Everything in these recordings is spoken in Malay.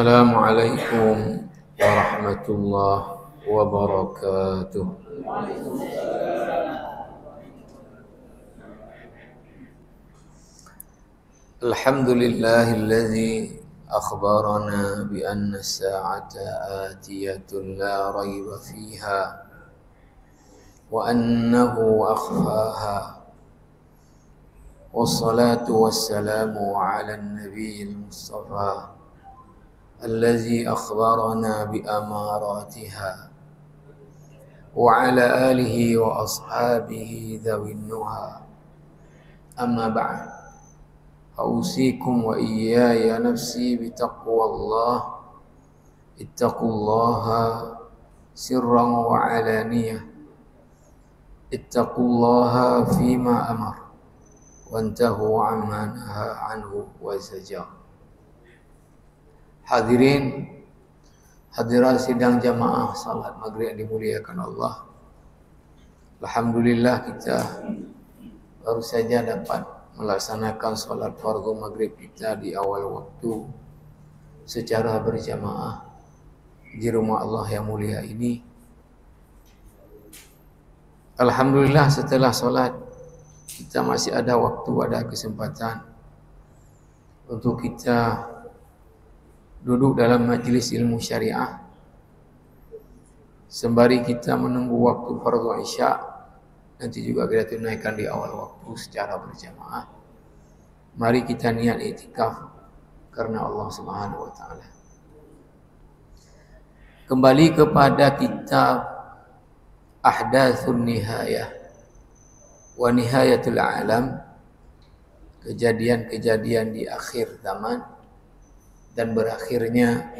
Assalamualaikum warahmatullahi wabarakatuh. Alhamdulillahilladzi akhbarana bi anna as-sa'ata atiyatun la raiba fiha wa annahu akhfaha. Wassalatu wassalamu ala an-nabiyil mustafa الذي أخبرنا بأماراتها وعلى آله وأصحابه ذوي النهى أما بعد أوصيكم وإياي نفسي بتقوى الله اتقوا الله سرا وعلانية اتقوا الله فيما أمر وانتهوا عما نهى عنه وزجر. Hadirin hadirat sidang jamaah salat maghrib yang dimuliakan Allah. Alhamdulillah kita baru saja dapat melaksanakan salat fardu maghrib kita di awal waktu secara berjamaah di rumah Allah yang mulia ini. Alhamdulillah setelah salat kita masih ada waktu, ada kesempatan untuk kita duduk dalam majlis ilmu syariah sembari kita menunggu waktu fardu isya. Nanti juga kita tunaikan di awal waktu secara berjamaah. Mari kita niat iktikaf karena Allah Subhanahu wa taala. Kembali kepada kitab Ahdatsun Nihayah wa Nihayatul Alam, kejadian-kejadian di akhir zaman dan berakhirnya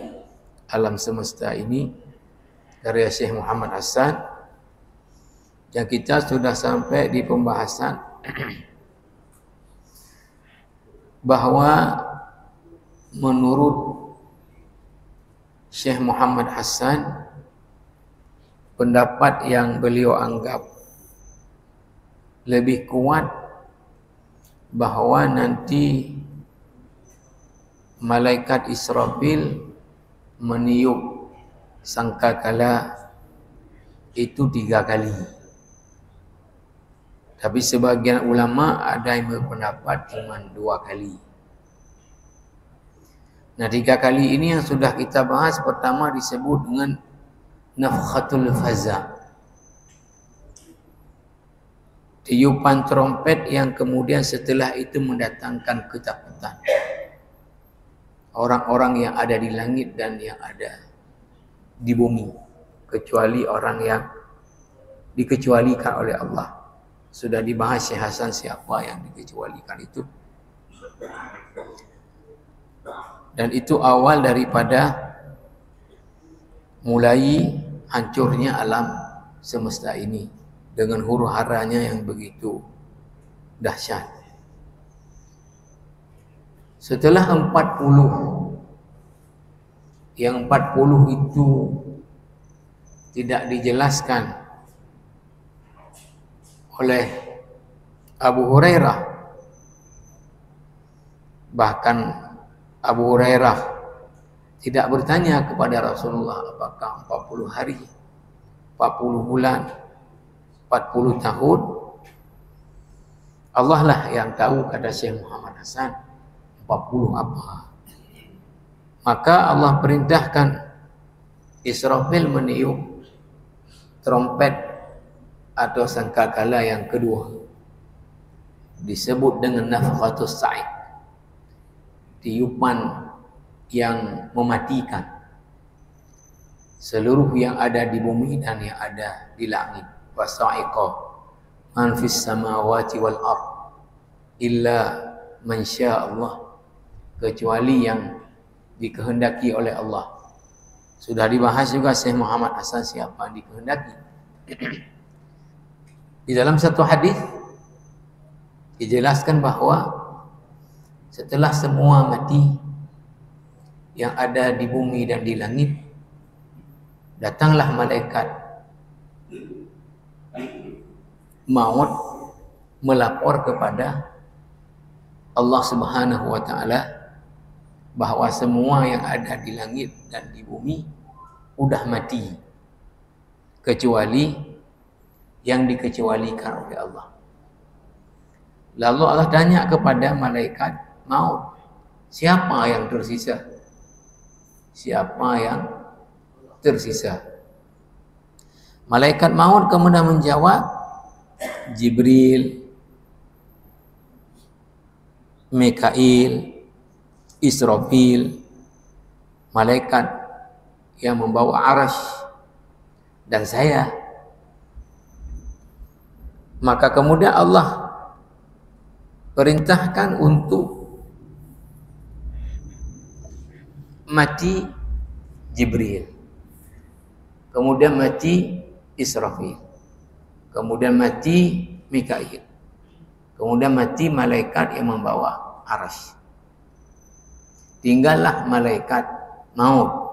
alam semesta ini, karya Syekh Muhammad Hasan, yang kita sudah sampai di pembahasan bahwa menurut Syekh Muhammad Hasan, pendapat yang beliau anggap lebih kuat bahwa nanti malaikat Israfil meniup sangkakala itu 3 kali. Tapi sebagian ulama ada yang berpendapat cuma 2 kali. Nah, 3 kali ini yang sudah kita bahas, pertama disebut dengan nafkhatul faza, tiupan trompet yang kemudian setelah itu mendatangkan ketakutan orang-orang yang ada di langit dan yang ada di bumi, kecuali orang yang dikecualikan oleh Allah. Sudah dibahas Syekh Hasan siapa yang dikecualikan itu. Dan itu awal daripada mulai hancurnya alam semesta ini dengan huru-haranya yang begitu dahsyat. Setelah 40, yang 40 itu tidak dijelaskan oleh Abu Hurairah. Bahkan Abu Hurairah tidak bertanya kepada Rasulullah apakah 40 hari, 40 bulan, 40 tahun. Allah lah yang tahu, kata Syekh Muhammad Hasan, 40 apa. Maka Allah perintahkan Israfil meniup trompet atau sangkakala yang kedua, disebut dengan nafkhatus sa'id, tiupan yang mematikan seluruh yang ada di bumi dan yang ada di langit. Wasa'iqa man fis samawati wal ard illa man syaa Allah, kecuali yang dikehendaki oleh Allah. Sudah dibahas juga Syekh Muhammad Hasan siapa yang dikehendaki. Di dalam satu hadis dijelaskan bahwa setelah semua mati yang ada di bumi dan di langit, datanglah malaikat maut melapor kepada Allah Subhanahu wa taala bahwa semua yang ada di langit dan di bumi udah mati kecuali yang dikecualikan oleh Allah. Lalu Allah tanya kepada malaikat maut, siapa yang tersisa? Siapa yang tersisa? Malaikat maut kemudian menjawab, Jibril, Mikail, Israfil, malaikat yang membawa arasy, dan saya. Maka kemudian Allah perintahkan untuk mati Jibril, kemudian mati Israfil, kemudian mati Mikail, kemudian mati malaikat yang membawa arasy. Tinggallah malaikat maut.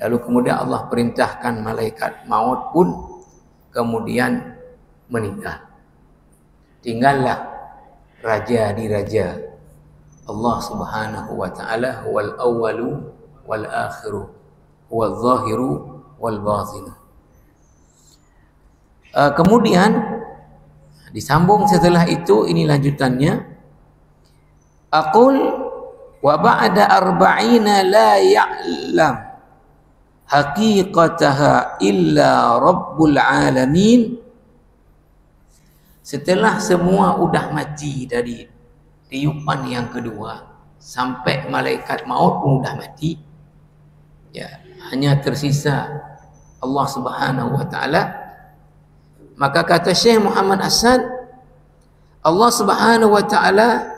Lalu kemudian Allah perintahkan malaikat maut pun kemudian meninggal. Tinggallah raja di raja. Allah Subhanahu wa taala huwal awwalu wal akhiru, huwal zahiru wal batinu. Kemudian disambung setelah itu, ini lanjutannya. Aqul wa ba'da arba'ina la ya'lam haqiqataha illa rabbul alamin. Setelah semua udah mati dari tiupan yang kedua sampai malaikat maut pun udah mati, ya, hanya tersisa Allah Subhanahu wa taala. Maka kata Syekh Muhammad Hasan, Allah Subhanahu wa taala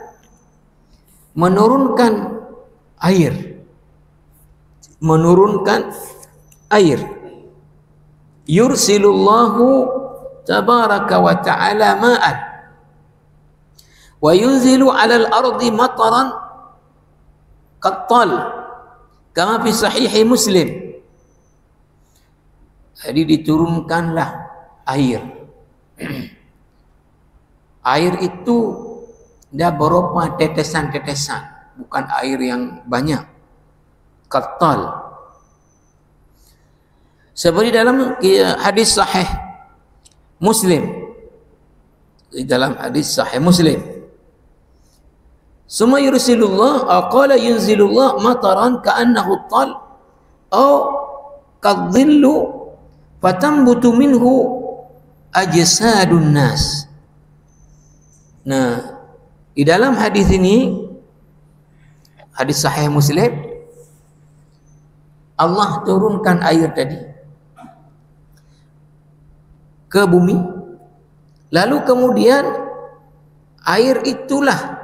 menurunkan air. Menurunkan air. Yursilullahu tabaraka wa ta'ala ma'an wa yunzilu 'alal ardi mataran qattal kama fi sahih Muslim. Jadi diturunkanlah air. Air itu dia berupa tetesan-tetesan, bukan air yang banyak. Qattal. Seperti dalam hadis sahih Muslim, di dalam hadis sahih Muslim, summa yursilullah qala yunzilullah mataran ka'annahu tal aw kadhillu fatambutu minhu ajsadun nas. Nah, di dalam hadis ini, hadis sahih Muslim, Allah turunkan air tadi ke bumi, lalu kemudian air itulah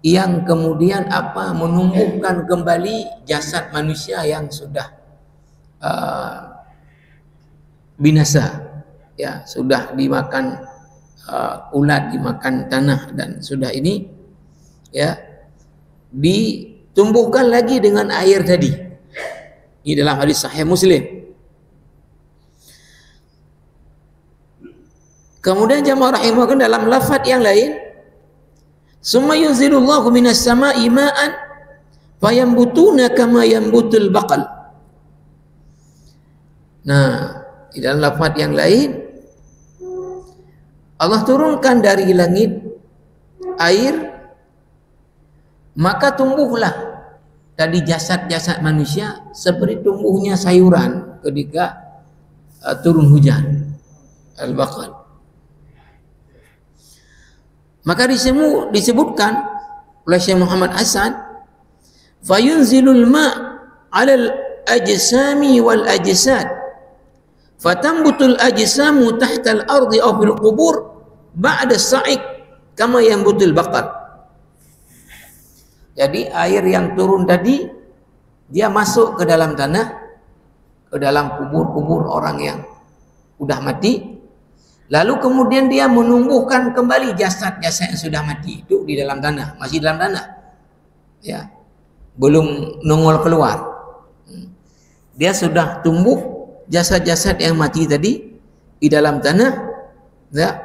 yang kemudian menumbuhkan kembali jasad manusia yang sudah binasa, ya, sudah dimakan ulat, dimakan tanah, dan sudah ini, ya, ditumbuhkan lagi dengan air tadi. Ini dalam hadis sahih Muslim. Kemudian jamaah rahimahkan dalam lafaz yang lain, summa yunzilullahu minas sama'i ma'an fayambutuna kama yambutul baqal. Nah, di dalam lafaz yang lain, Allah turunkan dari langit air, maka tumbuhlah tadi jasad-jasad manusia seperti tumbuhnya sayuran ketika turun hujan, al-baqal. Maka disebutkan oleh Syekh Muhammad Hasan, fayunzilul ma' 'alal ajsami wal ajsad fatambutul ajsamu tahtal ardi aw fil qubur ba'da sa'iq kama yambutul baqar. Jadi air yang turun tadi dia masuk ke dalam tanah, ke dalam kubur-kubur orang yang sudah mati, lalu kemudian dia menumbuhkan kembali jasad-jasad yang sudah mati itu di dalam tanah, masih dalam tanah, ya, belum nongol keluar. Dia sudah tumbuh jasad-jasad yang mati tadi di dalam tanah, ya.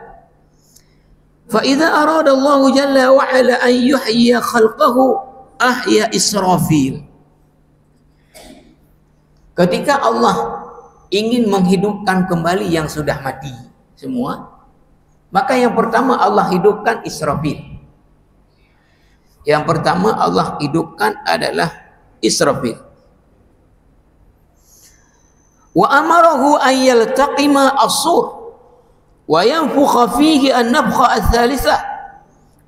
Fa idza arada Allah jalla wa ala an yuhyiya khalqahu ahya Israfil. Ketika Allah ingin menghidupkan kembali yang sudah mati semua, maka yang pertama Allah hidupkan Israfil. Yang pertama Allah hidupkan adalah Israfil. Wa amarahu an yaltaqima as-sur wa yanfukha fihi an-nafkha ats-tsalitsah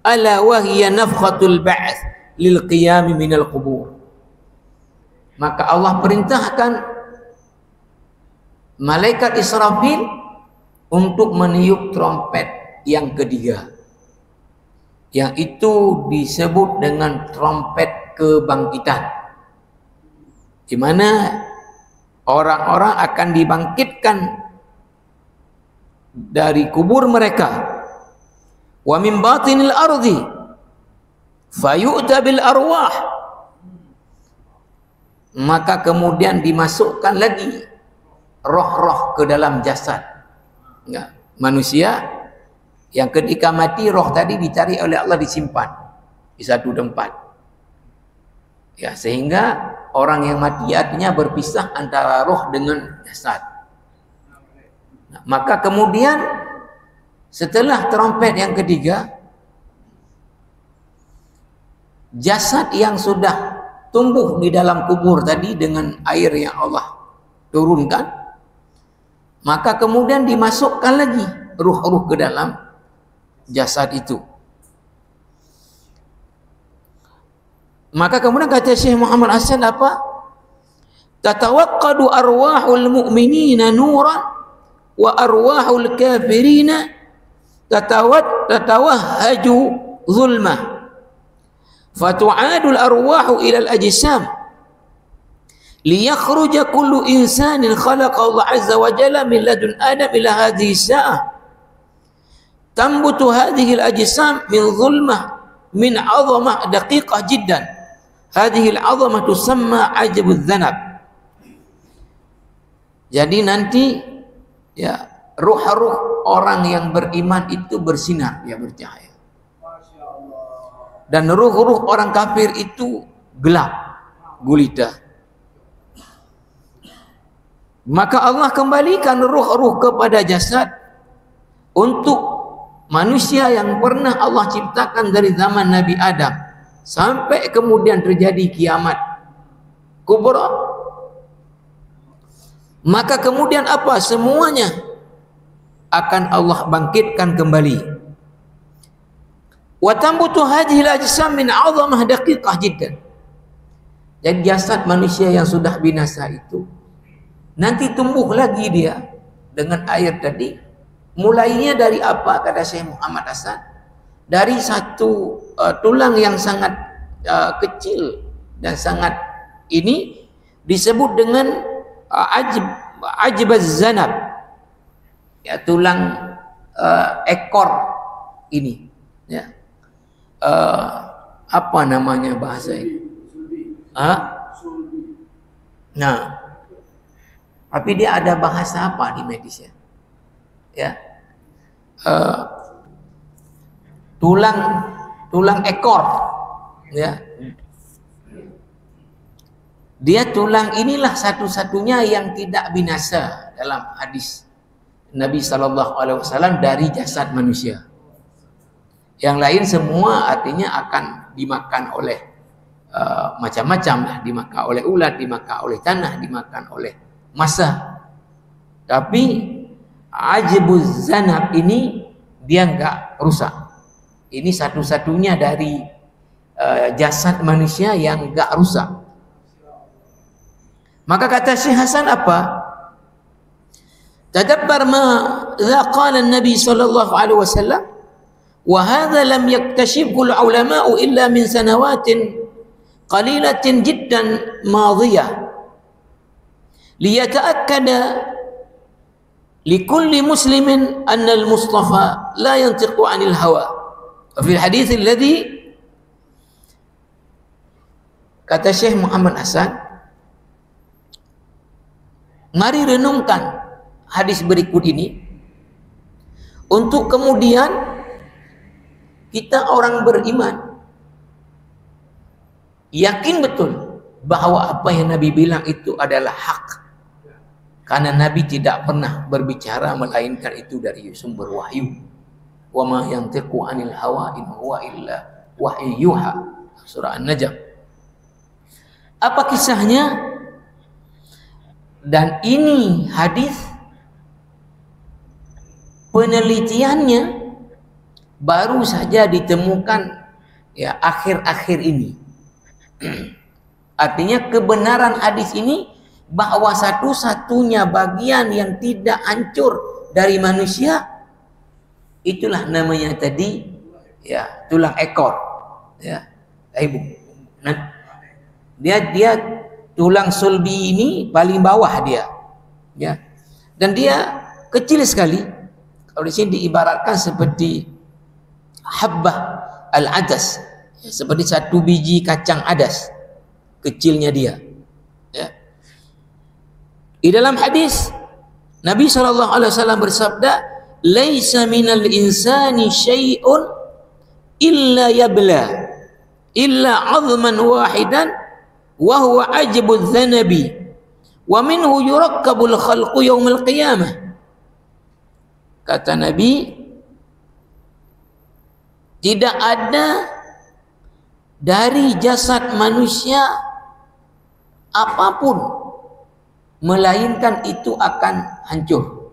ala wa hiya nafkhatul ba'ts lil qiyam minal qubur. Maka Allah perintahkan malaikat Israfil untuk meniup trompet yang ketiga, yang itu disebut dengan trompet kebangkitan, di mana orang-orang akan dibangkitkan dari kubur mereka. Wa min batinil ardi fayu'ta bil arwah. Maka kemudian dimasukkan lagi roh-roh ke dalam jasad manusia, yang ketika mati roh tadi dicari oleh Allah, disimpan di satu tempat, ya, sehingga orang yang mati artinya berpisah antara roh dengan jasad. Maka kemudian setelah trompet yang ketiga, jasad yang sudah tumbuh di dalam kubur tadi dengan air yang Allah turunkan, maka kemudian dimasukkan lagi ruh-ruh ke dalam jasad itu. Maka kemudian kata Syekh Muhammad Hasan apa? Tatawaqqadu arwahul mu'minina nuran wa arwahul kafirina tatawahhaju zulmah. Fatu'adul arwahu ilal ajsam liyakhruja kullu insanin khalaqa Allah azza wa jalla min ladun adam ila hadhihi sa'ah tambutu hadhihi al-ajsam min zulmah min 'azamah daqiqah jiddan. Hadhihi al-'azamah tusamma ajabudz zanab. Jadi nanti ya ruh-ruh orang yang beriman itu bersinar, ya, bercahaya. Dan ruh-ruh orang kafir itu gelap gulita. Maka Allah kembalikan ruh-ruh kepada jasad untuk manusia yang pernah Allah ciptakan dari zaman Nabi Adam sampai kemudian terjadi kiamat kubra. Maka kemudian apa? Semuanya akan Allah bangkitkan kembali. Wa tambutu hadhihi al-ajsam min 'azamah daqiqah jiddan. Jadi jasad manusia yang sudah binasa itu nanti tumbuh lagi dia dengan air tadi. Mulainya dari apa? Kata Syekh Muhammad Hasan, dari satu tulang yang sangat kecil dan sangat ini disebut dengan ajbaz zanab, ya, tulang ekor ini, ya. Apa namanya bahasa ini? Nah, tapi dia ada bahasa apa di medisnya? Ya, tulang ekor, ya. Dia tulang inilah satu-satunya yang tidak binasa dalam hadis Nabi SAW dari jasad manusia. Yang lain semua artinya akan dimakan oleh macam-macam lah, dimakan oleh ulat, dimakan oleh tanah, dimakan oleh massa. Tapi ajbuz zanab ini dia enggak rusak. Ini satu-satunya dari jasad manusia yang enggak rusak. Maka kata Syekh Hasan apa? Tadabbar ma qala an-nabi sallallahu alaihi wasallam wa hadha lam yaktashifhu al-ulama'u illa min sanawatin qalilatin jiddan madiyah liyata'akkada likulli muslimin anna al-mustafa la yantiqu 'anil hawa. Fi al-hadits alladhi, kata Syekh Muhammad Hasan, mari renungkan hadis berikut ini untuk kemudian kita orang beriman yakin betul bahwa apa yang Nabi bilang itu adalah hak. Karena Nabi tidak pernah berbicara melainkan itu dari sumber wahyu. Wa ma yantiqu 'anil hawa in huwa illa wahyu yuha. Surah An-Najm. Apa kisahnya? Dan ini hadis penelitiannya baru saja ditemukan ya akhir-akhir ini. Artinya kebenaran hadis ini bahwa satu-satunya bagian yang tidak hancur dari manusia itulah namanya tadi ya tulang ekor ya ibu. Nah, dia tulang sulbi ini paling bawah dia ya, dan dia kecil sekali. Kalau di sini diibaratkan seperti habbah al-adas ya, seperti satu biji kacang adas kecilnya dia ya. Di dalam hadis Nabi SAW bersabda, "Laisa minal insani syai'un illa yabla illa 'azman wahidan wa huwa ajbudz dzanabi wa minhu yurakkabul khalqu yaumil qiyamah." Kata Nabi, tidak ada dari jasad manusia apapun melainkan itu akan hancur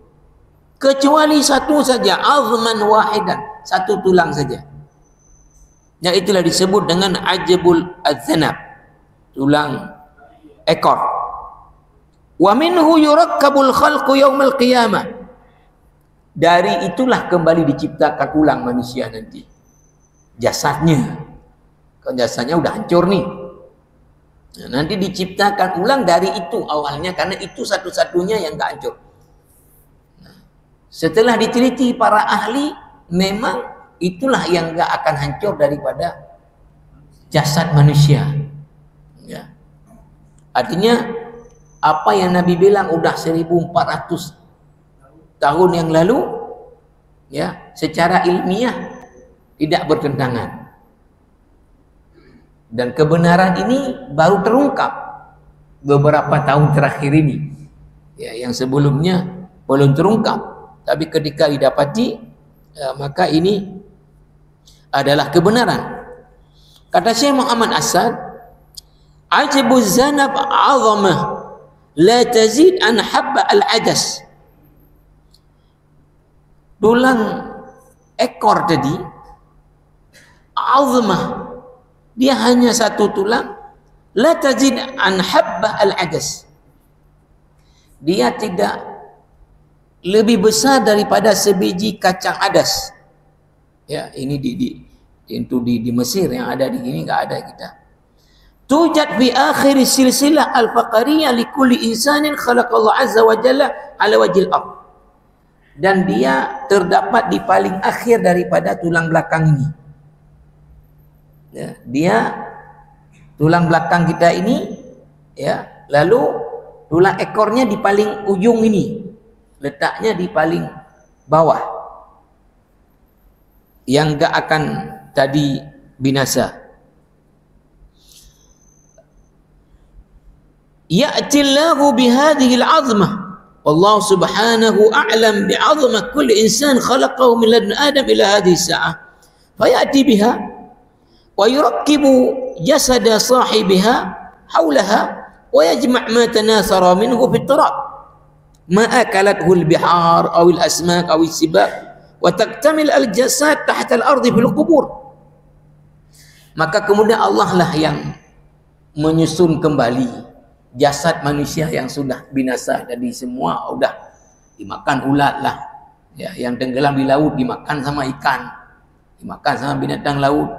kecuali satu saja, azman wahidan, satu tulang saja. Ya, itulah disebut dengan ajbul adzanab, tulang ekor. Wa minhu yurakkabul khalqu yaumil qiyamah. Dari itulah kembali diciptakan ulang manusia nanti. Jasadnya. Kalau jasadnya udah hancur nih. Nah, nanti diciptakan ulang dari itu awalnya, karena itu satu-satunya yang gak hancur. Nah, setelah diteliti para ahli, memang itulah yang gak akan hancur daripada jasad manusia. Ya. Artinya apa yang Nabi bilang udah 1400 tahun yang lalu, ya, secara ilmiah tidak bertentangan. Dan kebenaran ini baru terungkap beberapa tahun terakhir ini ya, yang sebelumnya belum terungkap, tapi ketika didapati ya, maka ini adalah kebenaran. Kata Syekh Muhammad Asad, ajbuz zanab azamah la tazid an habba al-adas. Tulang ekor tadi azamah, dia hanya satu tulang, la tajid an habbah al-adas. Dia tidak lebih besar daripada sebiji kacang adas. Ya, ini di Mesir yang ada di sini enggak ada kita. Tujad fi akhir silsilah al-faqariyah li kulli insanin khalaqallahu azza wa jalla ala wajhil ardh. Dan dia terdapat di paling akhir daripada tulang belakang ini. Ya, dia tulang belakang kita ini ya, lalu tulang ekornya di paling ujung ini, letaknya di paling bawah yang gak akan tadi binasa. Ya'tillahu bihadhihi al-'azmah wallahu subhanahu a'lam bi'azmah kulli insan khalaqahu min ladun adam ila hadhihi as-sa'ah fayati biha wa yurakkibu jasada sahibiha haulaha wa yajma' ma tanasara minhu fi at-turab ma akalathu al-bihar aw al-asmak aw as-sibak wa taktamil al-jasad tahta al-ardi fil qubur. Maka kemudian Allah lah yang menyusun kembali jasad manusia yang sudah binasa tadi, semua udah dimakan ulat lah ya, yang tenggelam di laut dimakan sama ikan, dimakan sama binatang laut,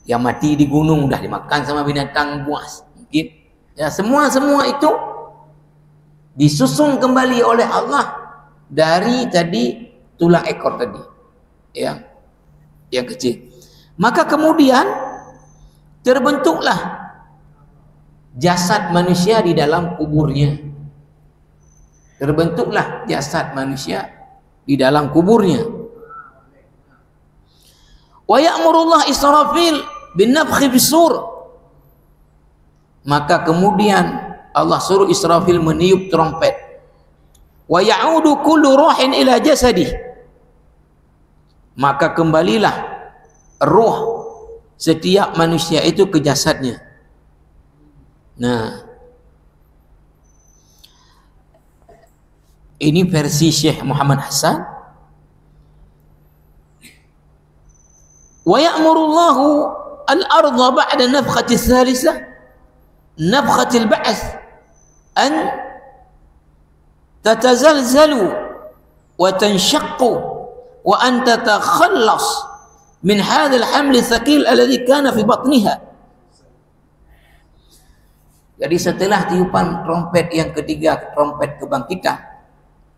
yang mati di gunung udah dimakan sama binatang buas mungkin ya, semua itu disusun kembali oleh Allah dari tadi tulang ekor tadi yang kecil. Maka kemudian terbentuklah jasad manusia di dalam kuburnya. Terbentuklah jasad manusia di dalam kuburnya. Wa ya'murullah Israfil bin nafkhi bis-sur Maka kemudian Allah suruh Israfil meniup trompet. Wa ya'udu kullu ruhin ila jasadih. Maka kembalilah ruh setiap manusia itu ke jasadnya. Nah, ini versi Syekh Muhammad Hasan. Wa ya'murullahu al-ardha ba'da nafkhati tsalisah, nafkhati al-ba'ts, an tatazalzalu wa tanshaqqu wa an tatakhallas min hadha al-haml al-thaqil alladhi kana fi batniha. Jadi setelah tiupan trompet yang ketiga, trompet kebangkitan,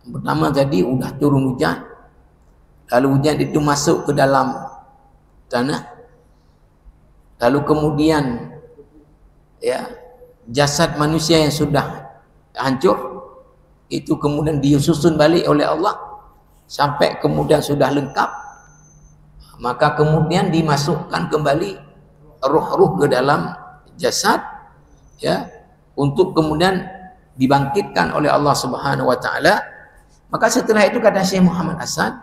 pertama tadi udah turun hujan, lalu hujan itu masuk ke dalam tanah, lalu kemudian ya jasad manusia yang sudah hancur itu kemudian disusun balik oleh Allah sampai kemudian sudah lengkap, maka kemudian dimasukkan kembali ruh-ruh ke dalam jasad, ya, untuk kemudian dibangkitkan oleh Allah Subhanahu wa taala. Maka setelah itu kata Syekh Muhammad Hasan,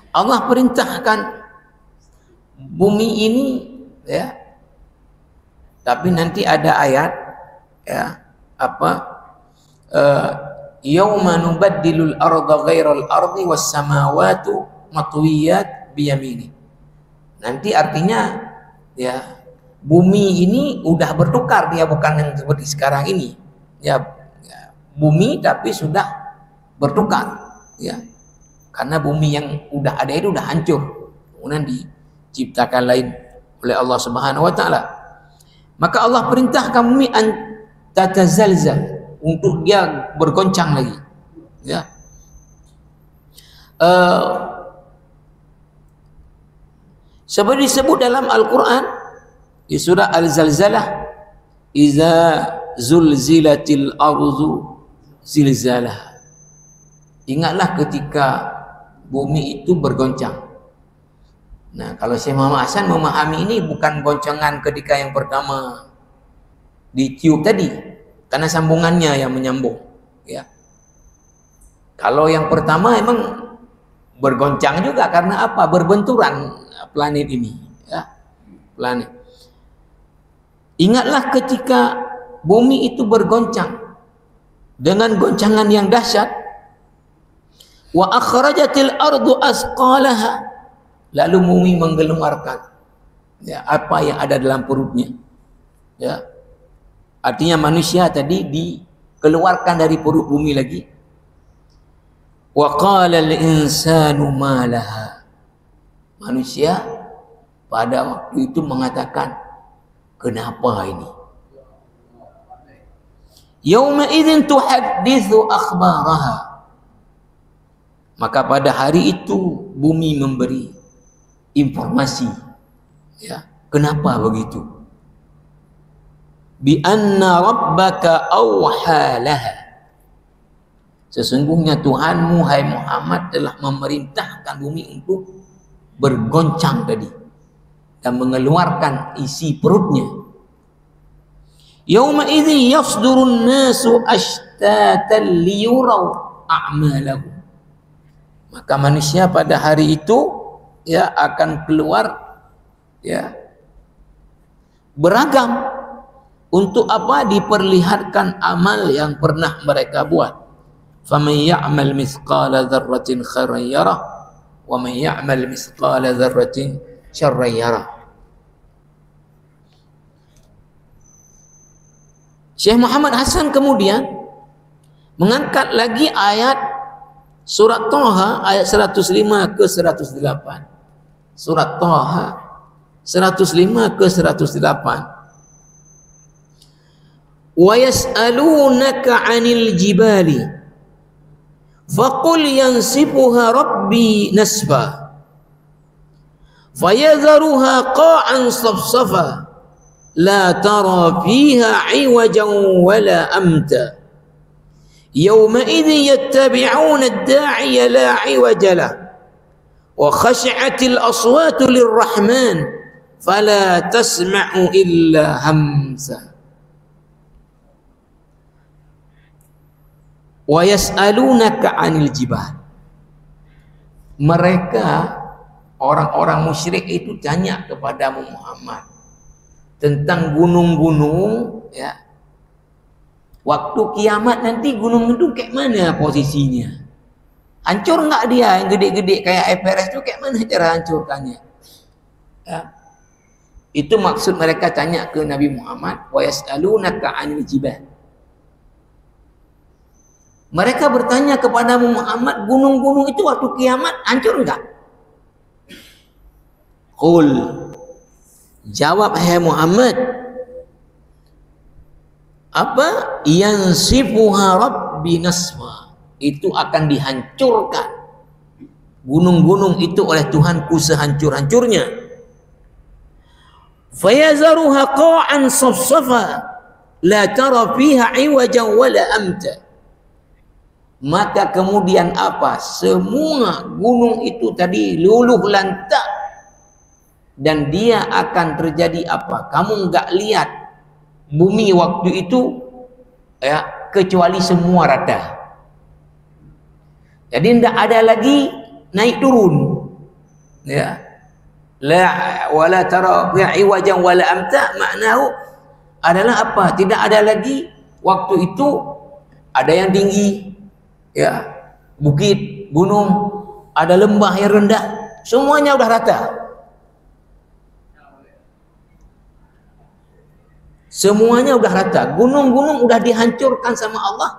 Allah perintahkan bumi ini, ya, tapi nanti ada ayat, ya, apa, yauma nubaddilul arda ghairal ardi was samawati matwiyat biyamini. Nanti artinya, ya, bumi ini udah bertukar, dia bukan yang seperti sekarang ini, ya, bumi tapi sudah bertukar, ya, karena bumi yang udah ada itu udah hancur, kemudian diciptakan lain oleh Allah Subhanahu wa taala. Maka Allah perintahkan bumi an tatazalzal, untuk dia bergoncang lagi, ya. Seperti disebut dalam Al-Quran di surah Al-Zalzalah, iza zulzilatil ardu zilzalah. Ingatlah ketika bumi itu bergoncang. Nah, kalau Syekh Muhammad Hasan memahami ini bukan goncangan ketika yang pertama ditiup tadi, karena sambungannya yang menyambung, ya. Kalau yang pertama emang bergoncang juga karena apa? Berbenturan planet ini, ya, planet. Ingatlah ketika bumi itu bergoncang dengan goncangan yang dahsyat. Wa akhrajatil ardu asqalaha, lalu bumi mengeluarkan, ya, apa yang ada dalam perutnya, ya. Artinya manusia tadi dikeluarkan dari perut bumi lagi. Wa qala al-insanu ma laha, manusia pada waktu itu mengatakan, kenapa ini? Yauma idzin tuhadditsu akhbaraha, maka pada hari itu bumi memberi informasi, ya, kenapa begitu? Bi anna rabbaka awha laha, sesungguhnya Tuhanmu hai Muhammad telah memerintahkan bumi untuk bergoncang tadi dan mengeluarkan isi perutnya. Yauma idzin yasdurun nasu ashtatan liyuraw a'malahum, maka manusia pada hari itu, ya, akan keluar, ya, beragam untuk apa? Diperlihatkan amal yang pernah mereka buat. Faman ya'mal mithqala dzarratin khairan yarah wa man ya'mal mithqala dzarratin syarran yarah. Syekh Muhammad Hasan kemudian mengangkat lagi ayat surat Thaha ayat 105 ke 108. Surat Thaha 105 ke 108. Wa yas'alunaka 'anil jibali faqul yansifuha rabbi nasfa fayadharuha qa'an safsafa la tara fiha 'iwajan wala amta يومئذ يتبعون الداعي لا عوج له وخشعت الأصوات للرحمن فلا تسمع إلا همسا. Wa yas'alunaka 'anil jibal. Mereka orang-orang musyrik itu tanya kepada Muhammad tentang gunung-gunung, ya. Waktu kiamat nanti gunung itu kayak mana posisinya? Hancur enggak dia yang gede-gede kayak Everest itu, kayak mana cara hancurkannya? Ya. Itu maksud mereka tanya ke Nabi Muhammad, wa yas'alunaka 'anil jibal. Mereka bertanya kepada Muhammad, gunung-gunung itu waktu kiamat hancur enggak? Qul, jawab hai Muhammad, apa? Yansifuha rabbi nasfa. Itu akan dihancurkan gunung-gunung itu oleh Tuhanku sehancur-hancurnya. Fayazaruha qa'an safsafa la tara fiha 'iwajan wala amta. Maka kemudian apa? Semua gunung itu tadi luluh lantak, dan dia akan terjadi apa? Kamu enggak lihat bumi waktu itu, ya, kecuali semua rata. Jadi tidak ada lagi naik turun, ya. La wala tara bi'iwajan wala amta, maknahu adalah apa? Tidak ada lagi waktu itu ada yang tinggi, ya, bukit, gunung, ada lembah yang rendah, semuanya udah rata. Semuanya udah rata. Gunung-gunung udah dihancurkan sama Allah.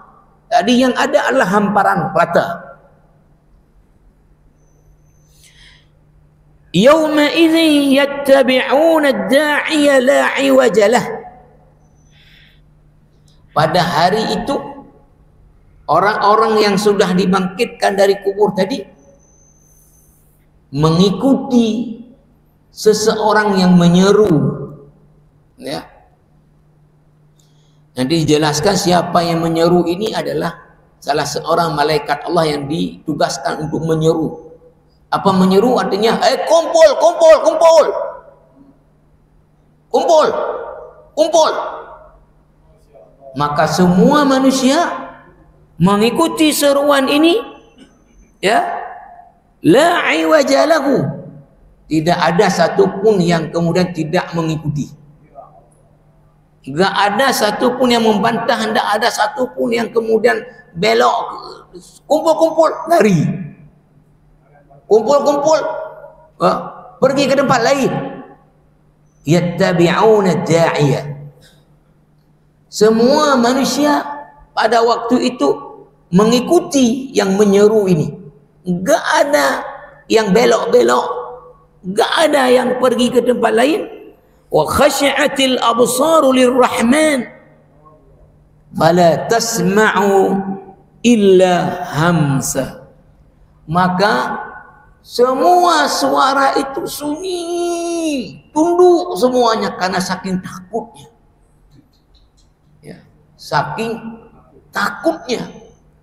Jadi yang ada adalah hamparan rata. Yawma idzin yattabi'una ad-da'iya la 'iwaja lah. Pada hari itu orang-orang yang sudah dibangkitkan dari kubur tadi mengikuti seseorang yang menyeru, ya. Nanti dijelaskan siapa yang menyeru ini adalah salah seorang malaikat Allah yang ditugaskan untuk menyeru. Apa menyeru artinya? Kumpul, kumpul, kumpul. Kumpul. Kumpul. Maka semua manusia mengikuti seruan ini, ya. La 'iwaja lahu. Tidak ada satupun yang kemudian tidak mengikuti. Enggak ada satupun yang membantah, tidak ada satupun yang kemudian belok. Kumpul-kumpul, lari. Kumpul-kumpul, pergi ke tempat lain. Yattabi'una ad-da'iya. Semua manusia pada waktu itu mengikuti yang menyeru ini. Enggak ada yang belok-belok, enggak ada yang pergi ke tempat lain. Wa khashi'atil absaru lirrahman fala tasma'u illa hamsa. Maka semua suara itu sunyi, tunduk semuanya karena saking takutnya, ya, saking takutnya,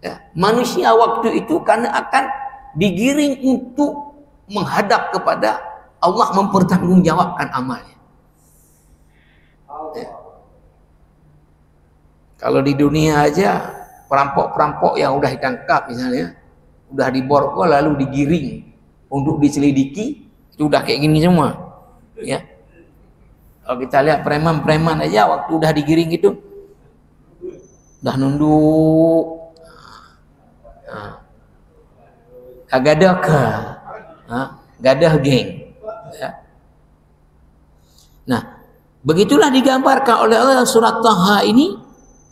ya. Manusia waktu itu karena akan digiring untuk menghadap kepada Allah, mempertanggungjawabkan amalnya. Ya. Kalau di dunia aja perampok-perampok yang udah ditangkap misalnya, udah diborgol lalu digiring untuk diselidiki, itu udah kayak gini semua, ya. Kalau kita lihat preman-preman aja waktu udah digiring itu udah nunduk, kagak ada gadah geng, ya. Nah, begitulah digambarkan oleh Allah surat Taha ini,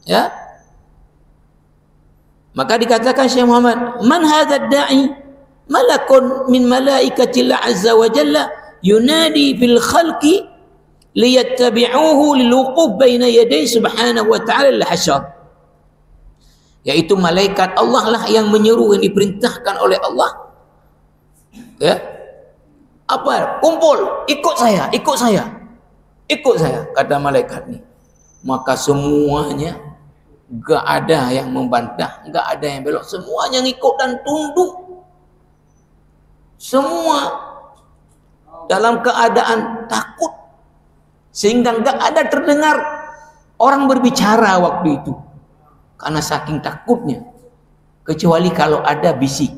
ya. Maka dikatakan Syekh Muhammad, man hadzal da'i malakun min malaikatillah azza wa jalla yunadi fil khalqi liyattabi'uhu liluquf baina yaday subhanahu wa ta'ala al-hasyar. Yaitu malaikat Allah lah yang menyeru, yang diperintahkan oleh Allah, ya. Apa? Kumpul, ikut saya, ikut saya. Ikut saya, kata malaikat ini. Maka semuanya, enggak ada yang membantah, enggak ada yang belok, semuanya ngikut dan tunduk. Semua dalam keadaan takut, sehingga enggak ada terdengar orang berbicara waktu itu karena saking takutnya. kecuali kalau ada bisik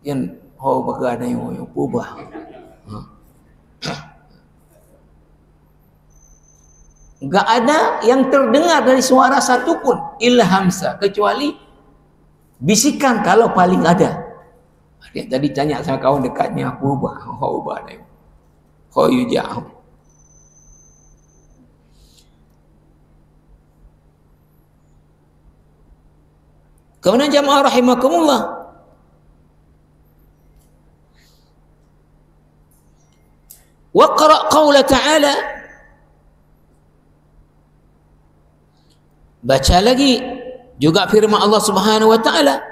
yang berada yang berubah. Enggak ada yang terdengar dari suara satu pun illa hamsa, kecuali bisikan kalau paling ada. Dia tadi tanya sama kawan dekatnya, apa ubah? Ubah dah. Yuja'u. Kemudian jamaah rahimakumullah, waqra' qawla ta'ala, baca lagi juga firman Allah Subhanahu wa taala,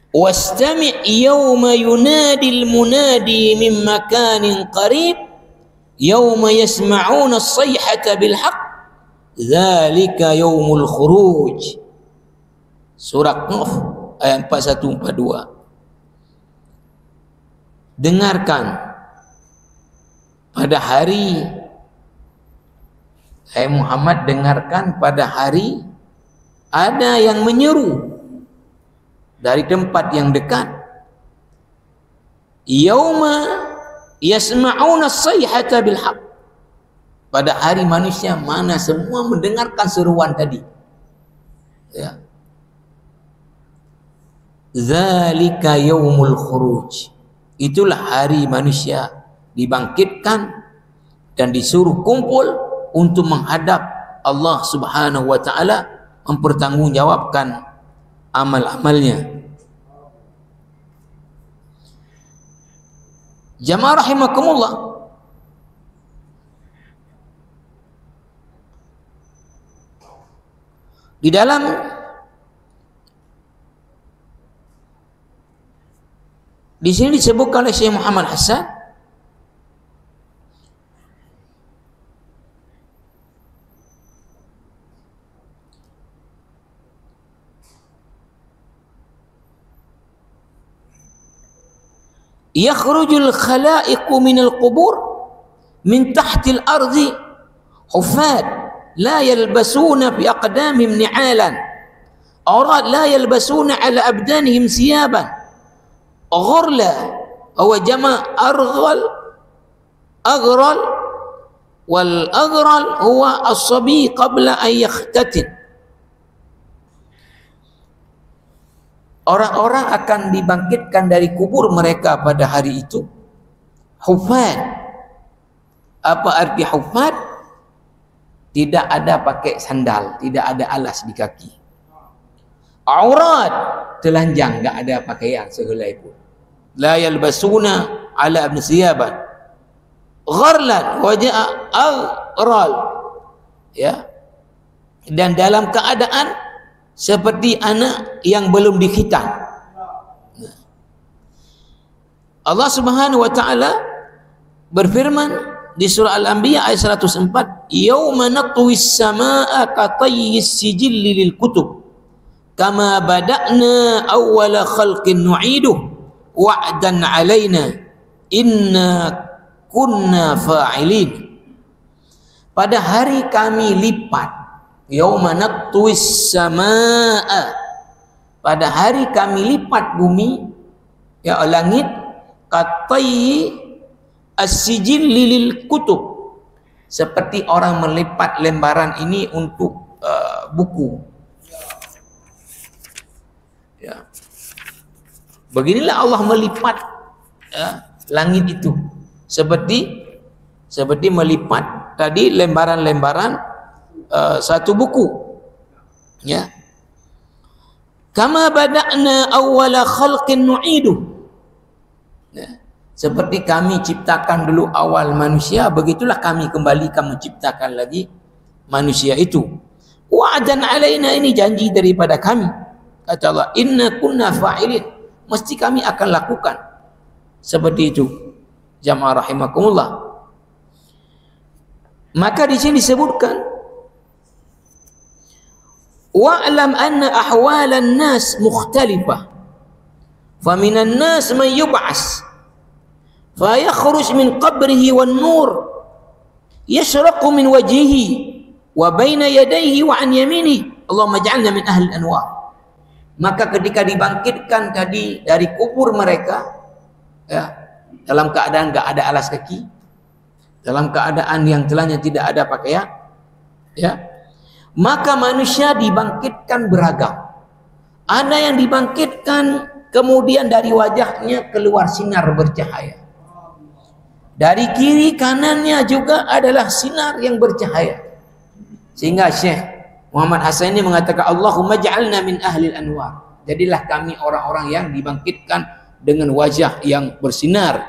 wastami' yawma yunadil munadi min makanin qarib yawma yasma'una as-sayhata bil haqq dzalika yaumul khuruj. Surah Nuh ayat 41-42. Dengarkan pada hari, hai Muhammad, dengarkan pada hari ada yang menyeru dari tempat yang dekat. Yauma yasma'una as-sayhata bil haqq. Pada hari manusia mana semua mendengarkan seruan tadi. Ya. Zalika yaumul khuruj. Itulah hari manusia dibangkitkan dan disuruh kumpul untuk menghadap Allah Subhanahu wa taala, mempertanggungjawabkan amal-amalnya. Jamaah rahimakumullah, di dalam di sini disebutkan oleh Syekh Muhammad Hasan yakhrujul khalaiqu minal qubur min tahtil ardi hufad la yalbasuna fi aqdamihim ni'alan awrad la yalbasuna ala abdanihim siyaban غرلا هو جمع أرغل أغرل والأغرل هو الصبي قبل أن يختتن. Orang-orang akan dibangkitkan dari kubur mereka pada hari itu hufad. Apa arti hufad? Tidak ada pakai sandal, tidak ada alas di kaki. Aurat, telanjang, enggak ada pakaian sehelai pun. La yalbasuna ala ibn siyaban. Gharlan waja'a aghral. Ya. Dan dalam keadaan seperti anak yang belum dikhitan. Allah Subhanahu wa taala berfirman di surah Al-Anbiya ayat 104, "Yauma natwis samaa'a ka tayyis sijilli lil kutub." Kama bada'na awwala khalqin nu'iduh wa'dan 'alaina inna kunna fa'ilin. Pada hari kami lipat, yauma natwis samaa'a, pada hari kami lipat bumi, ya langit, katai as-sijilli lil kutub, seperti orang melipat lembaran ini untuk buku. Ya. Beginilah Allah melipat langit itu seperti melipat tadi lembaran-lembaran satu buku. Ya. Kama bada'na awwala khalqin nu'iduh. Ya. Seperti kami ciptakan dulu awal manusia, begitulah kami kembalikan menciptakan lagi manusia itu. Wa'dan 'alaina, ini janji daripada kami. Kata Allah, inna kunna fa'ilin, mesti kami akan lakukan seperti itu. Jamaah rahimakumullah. Maka di sini disebutkan, wa'lam anna ahwalan nas mukhtalifah, faminan nas man yub'as fa yakhruj min qabrihi wan nur yashraqu min wajhihi wa baina yadayhi wa an yaminihi. Allahumma ij'alna min ahli al-anwar. Maka ketika dibangkitkan tadi dari kubur mereka, ya, dalam keadaan enggak ada alas kaki, dalam keadaan yang telahnya tidak ada pakaian, ya, maka manusia dibangkitkan beragam. Ada yang dibangkitkan kemudian dari wajahnya keluar sinar bercahaya. Dari kiri kanannya juga adalah sinar yang bercahaya. Sehingga Syekh Muhammad Hasan ini mengatakan, Allahumma ja'alna min ahlil anwar. Jadilah kami orang-orang yang dibangkitkan dengan wajah yang bersinar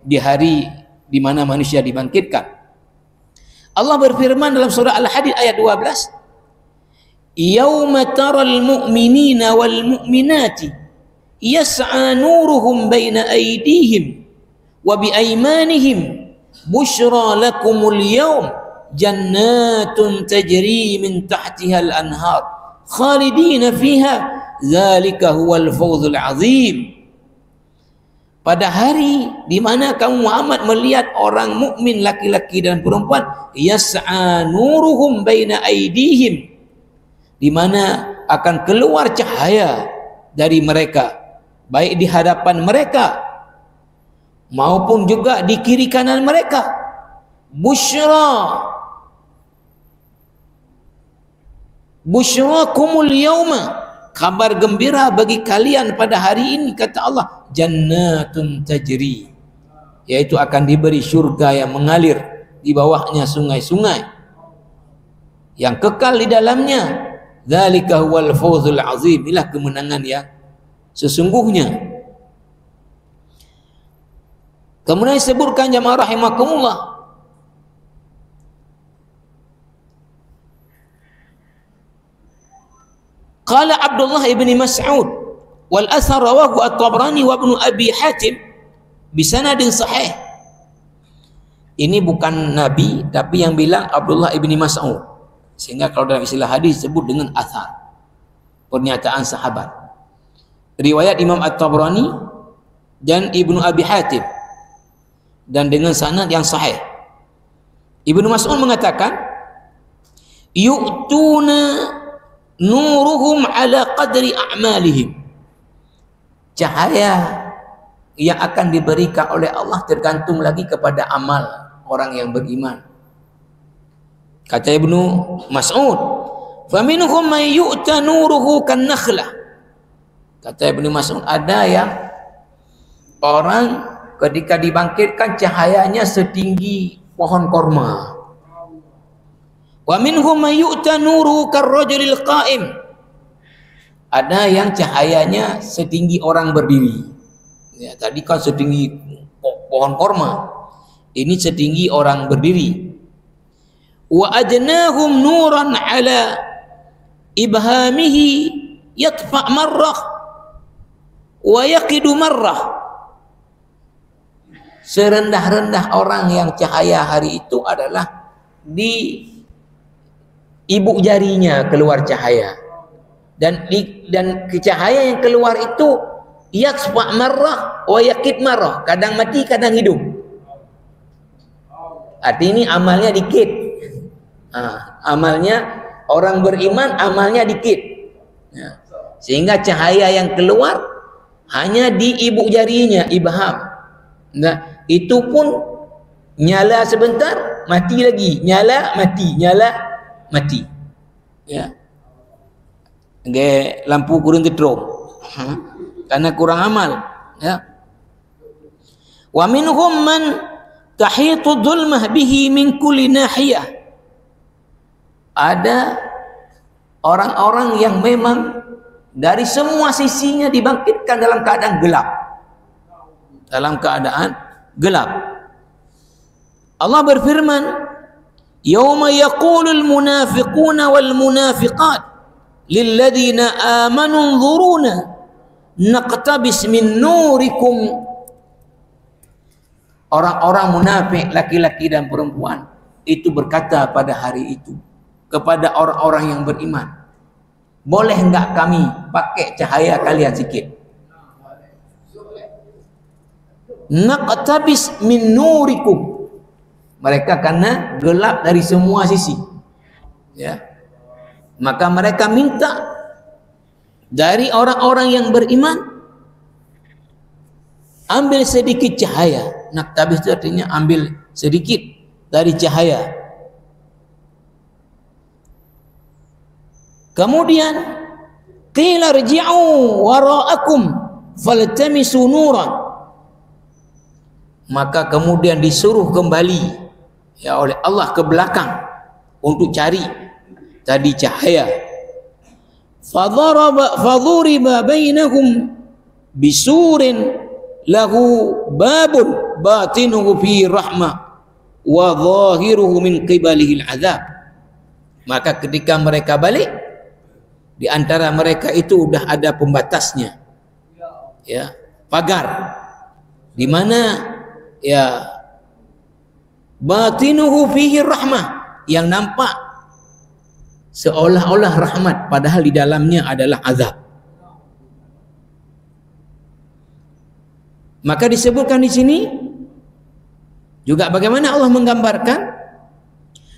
di hari di mana manusia dibangkitkan. Allah berfirman dalam surah Al-Hadid ayat 12, Yauma taral mu'minina wal mu'minati yas'a nuruhum baina aydihim wa bi aymanihim bushra lakumul yawm jannatun tajri min tahtiha al-anhar khalidina fiha dzalika huwal fawzul azim. Pada hari di mana kamu Muhammad melihat orang mukmin laki-laki dan perempuan, yas'a nuruhum baina aydihim, di mana akan keluar cahaya dari mereka, baik di hadapan mereka maupun juga di kiri kanan mereka. Busyrakumul yauma, kabar gembira bagi kalian pada hari ini, kata Allah, jannatun tajri, yaitu akan diberi surga yang mengalir di bawahnya sungai-sungai yang kekal di dalamnya. Dzalika huwal fawzul azim, inilah kemenangan yang sesungguhnya. Kemudian disebutkan jamaah rahimakumullah, qala Abdullah ibn Mas'ud wal athar rawahu at-Tabrani wa ibn Abi Hatim bisanadin sahih. Ini bukan Nabi, tapi yang bilang Abdullah ibn Mas'ud, sehingga kalau dalam istilah hadis disebut dengan athar, pernyataan sahabat. Riwayat Imam At-Tabrani dan Ibnu Abi Hatim, dan dengan sanad yang sahih. Ibnu Mas'ud mengatakan, yu'tuna nuruhum ala qadri a'malihim, cahaya yang akan diberikan oleh Allah tergantung lagi kepada amal orang yang beriman. Kata Ibnu Mas'ud, faminhum man yu'ta nuruhu kan nakhlah. Kata Ibnu Mas'ud, ada yang orang ketika dibangkitkan cahayanya setinggi pohon korma. Wa minhum man yu'ta nuruhu karrajulil qa'im. Ada yang cahayanya setinggi orang berdiri. Ya, tadi kan setinggi pohon korma, ini setinggi orang berdiri. Wa adnahum nuran ala ibhamihi yatfa marrah wa yaqidu marrah. Serendah-rendah orang yang cahaya hari itu adalah di ibu jarinya keluar cahaya, dan cahaya yang keluar itu yatfa marrah wa yaqid marrah, kadang mati kadang hidup. Artinya ini amalnya dikit. Amalnya orang beriman amalnya dikit, ya. Sehingga cahaya yang keluar hanya di ibu jarinya, ibham. Nah, itu pun nyala sebentar mati lagi, nyala mati, nyala mati, ya. Kayak lampu kurang gedrong, karena kurang amal, ya. Wa minhum man tahitu dhulmah bihi min kulli nahiyah. Ada orang-orang yang memang dari semua sisinya dibangkitkan dalam keadaan gelap. Dalam keadaan gelap. Allah berfirman, yauma yaqulul munafiquna wal munafiqat lilladzina amanu nzuruna naqtabis min nurikum. Orang-orang munafik laki-laki dan perempuan itu berkata pada hari itu kepada orang-orang yang beriman, boleh enggak kami pakai cahaya kalian sikit? Naqtabis min nurikum. Mereka karena gelap dari semua sisi, ya, maka mereka minta dari orang-orang yang beriman, ambil sedikit cahaya. Naktabis itu artinya ambil sedikit dari cahaya. Kemudian qila rji'u wara'akum faltamisu nuran. Maka kemudian disuruh kembali ya oleh Allah ke belakang untuk cari tadi cahaya. Fadhuriba bainahum bisurin lahu babun batinuhu fi rahmah wa zahiruhu min qibalihi al-'adzab. Maka ketika mereka balik, di antara mereka itu sudah ada pembatasnya, ya, pagar, di mana ya batinuhu fihi rahmah, yang nampak seolah-olah rahmat, padahal di dalamnya adalah azab. Maka disebutkan di sini juga bagaimana Allah menggambarkan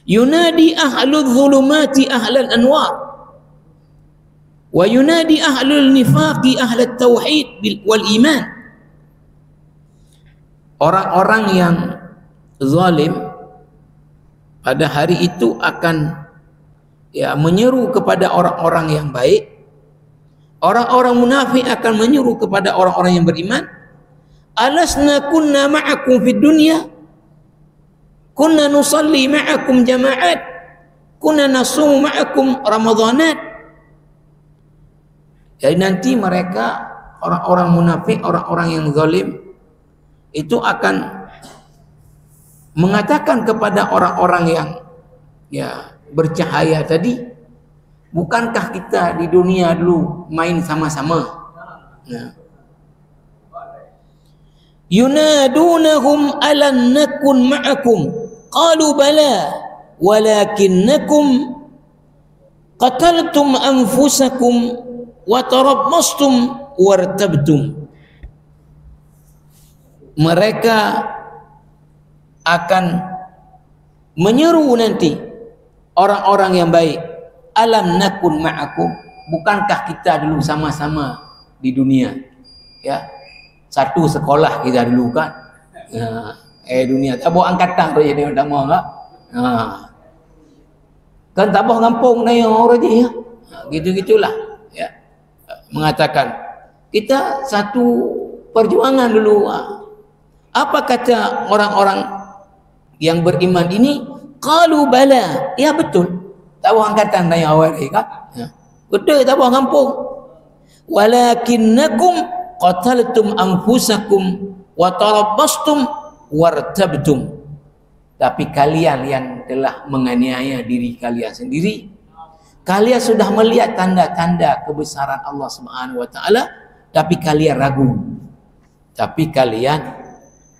yunadi ahlul zulumati ahlal anwar wa yunadi ahlul nifaqi ahlat tauhid wal iman. Orang-orang yang zalim pada hari itu akan ya menyeru kepada orang-orang yang baik. Orang-orang munafik akan menyeru kepada orang-orang yang beriman. Alasna kunna ma'akum fid dunya, kunna nusalli ma'akum jama'at, kunna nasumu ma'akum ramadhanat. Jadi nanti mereka, orang-orang munafik, orang-orang yang zalim itu akan mengatakan kepada orang-orang yang ya bercahaya tadi, bukankah kita di dunia dulu main sama-sama? Nah. Yunadunahum alan nakun ma'akum qalu bala walakinnakum qataltum anfusakum wa tarabbastum wartabtum. Mereka akan menyeru nanti orang-orang yang baik, alam nakun ma'akum, bukankah kita dulu sama-sama di dunia, ya, satu sekolah kita dulu kan, dunia tak bawa angkatan tu jadi tak mau enggak, kan tak bawa kampung ni orang je ya, gitu-gitulah, ya, mengatakan kita satu perjuangan dulu. Apa kata orang-orang yang beriman ini? Qalu bala, ya betul, tak bawa angkatan ni awal ni kan, ya. Betul, tak bawa kampung. Walakinnakum qataltum anfusakum wa tarabbastum wartabtum. Tapi kalian yang telah menganiaya diri kalian sendiri, kalian sudah melihat tanda-tanda kebesaran Allah Subhanahu wa taala, tapi kalian ragu. Tapi kalian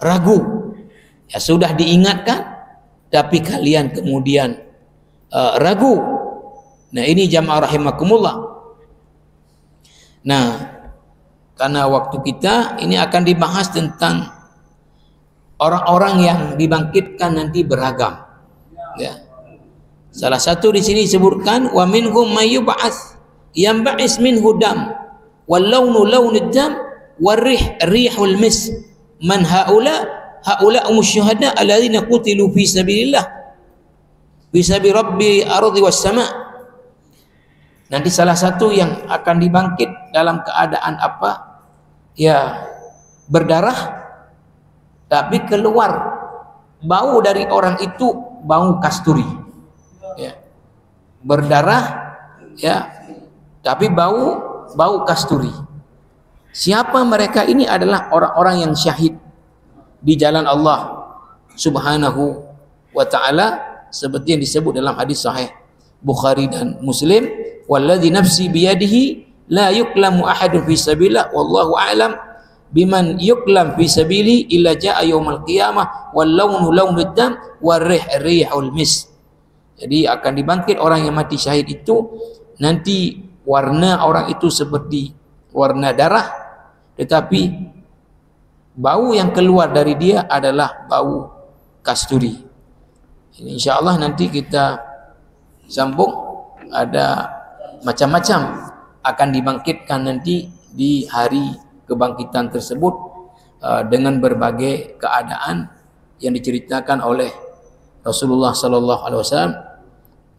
ragu. Ya sudah diingatkan, tapi kalian kemudian ragu. Nah, ini jamaah rahimakumullah. Nah, karena waktu kita ini akan dibahas tentang orang-orang yang dibangkitkan nanti beragam. Ya. Salah satu di sini disebutkan wa minhum may yub'ats yanba'is minhu dam wal launu launud dam warih rihul mis man haula syuhada alladzina qutilu fi sabilillah bi sabi rabbi ardi was sama. Nanti salah satu yang akan dibangkit dalam keadaan apa? Ya, berdarah, tapi keluar bau dari orang itu, bau kasturi, ya. Berdarah, ya, tapi bau kasturi. Siapa mereka? Ini adalah orang-orang yang syahid di jalan Allah Subhanahu wa taala, seperti yang disebut dalam hadis sahih Bukhari dan Muslim, walladzi nafsi biyadihi la yuklamu ahadun fi sabilillah wallahu a'lam biman yuklam fi sabili illa jaa yaumil qiyamah wal launu launud dam warih rihul mis. Jadi akan dibangkit orang yang mati syahid itu, nanti warna orang itu seperti warna darah, tetapi bau yang keluar dari dia adalah bau kasturi. Ini insyaallah nanti kita sambung, ada macam-macam akan dibangkitkan nanti di hari kebangkitan tersebut dengan berbagai keadaan yang diceritakan oleh Rasulullah sallallahu alaihi wasallam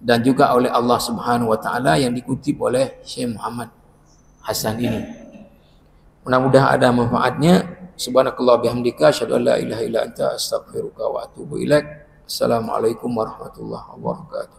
dan juga oleh Allah Subhanahu wa taala yang dikutip oleh Syekh Muhammad Hasan ini. Mudah-mudahan ada manfaatnya. Subhanakallah bihamdika asyhadu an la ilaha illa anta astaghfiruka wa atubu ilaik. Assalamualaikum warahmatullahi wabarakatuh.